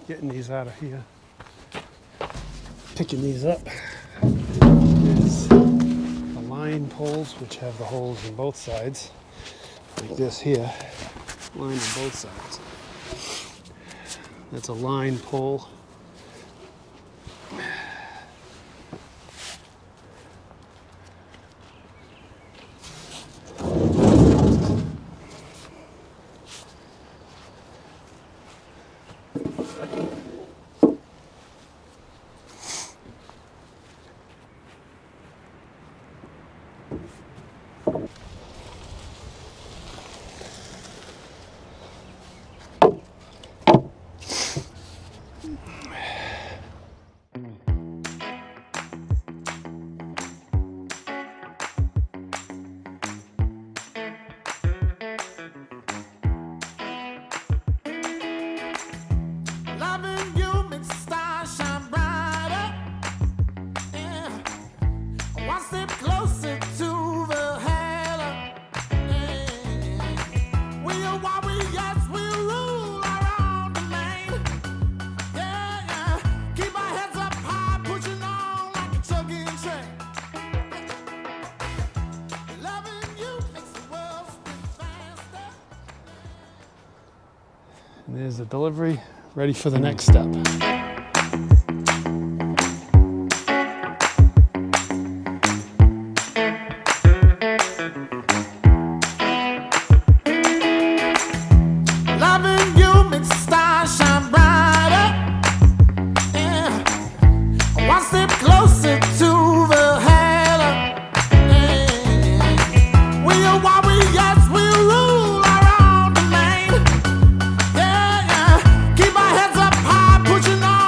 getting these out of here. Picking these up is the line poles, which have the holes in both sides, like this here, line on both sides. That's a line pole. And there's the delivery, ready for the next step. Keep my heads up high, pushing on.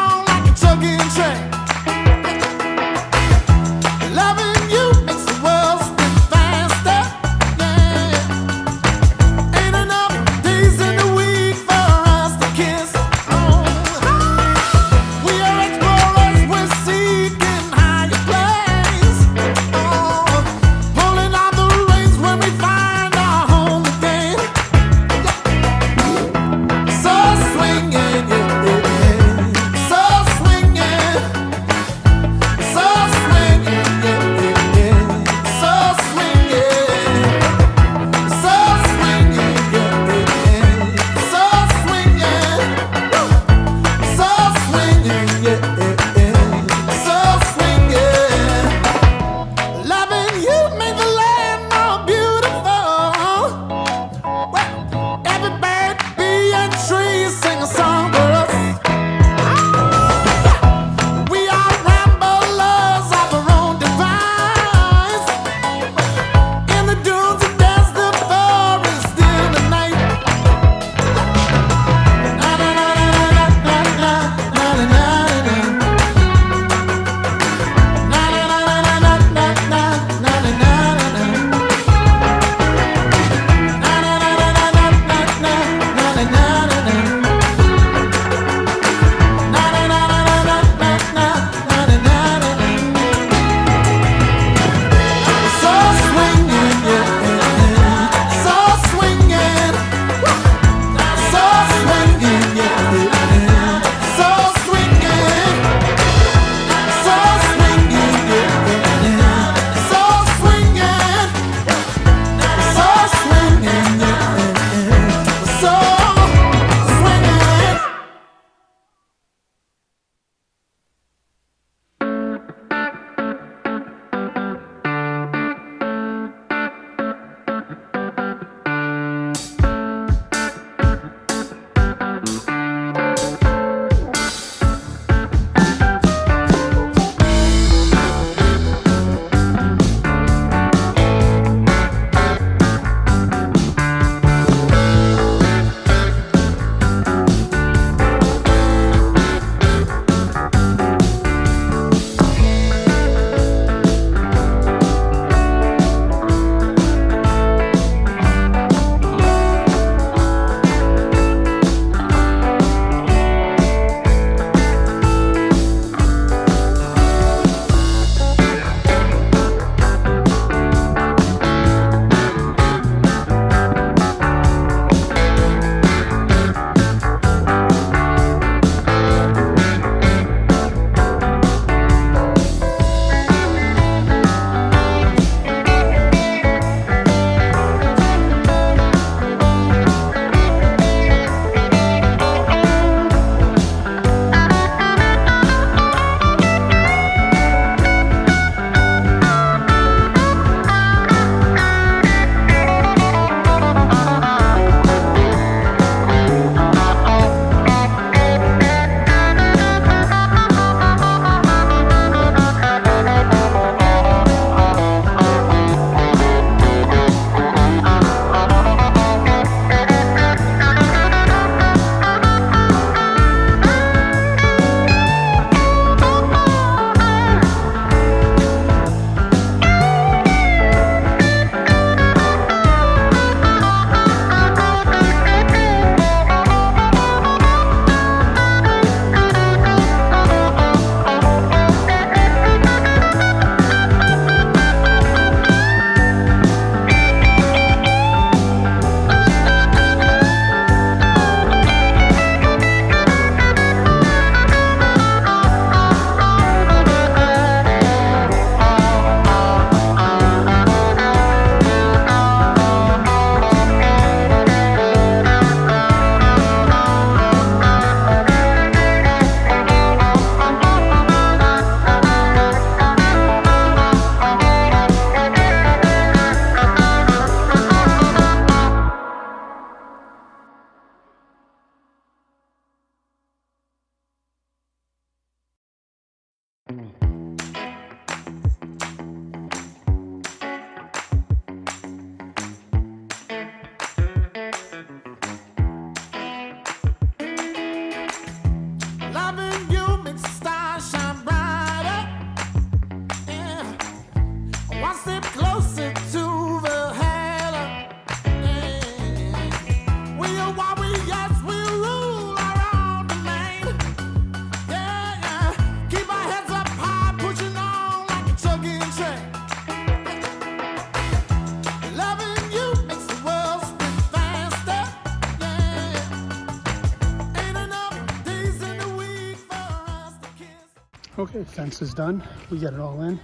Okay, fence is done. We got it all in.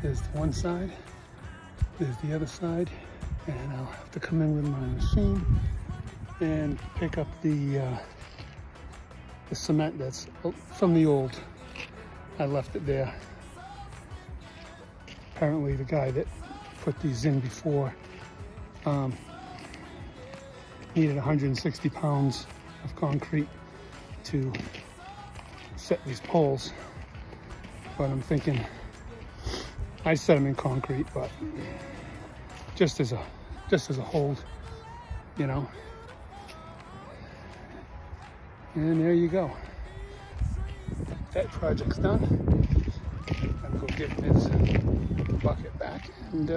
There's the one side, there's the other side, and I'll have to come in with my machine and pick up the cement that's from the old. I left it there. Apparently the guy that put these in before needed 160 pounds of concrete to set these poles. But I'm thinking, I set them in concrete, but just as a hold, you know. And there you go. That project's done. I'm gonna go get his bucket back, and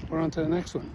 we're on to the next one.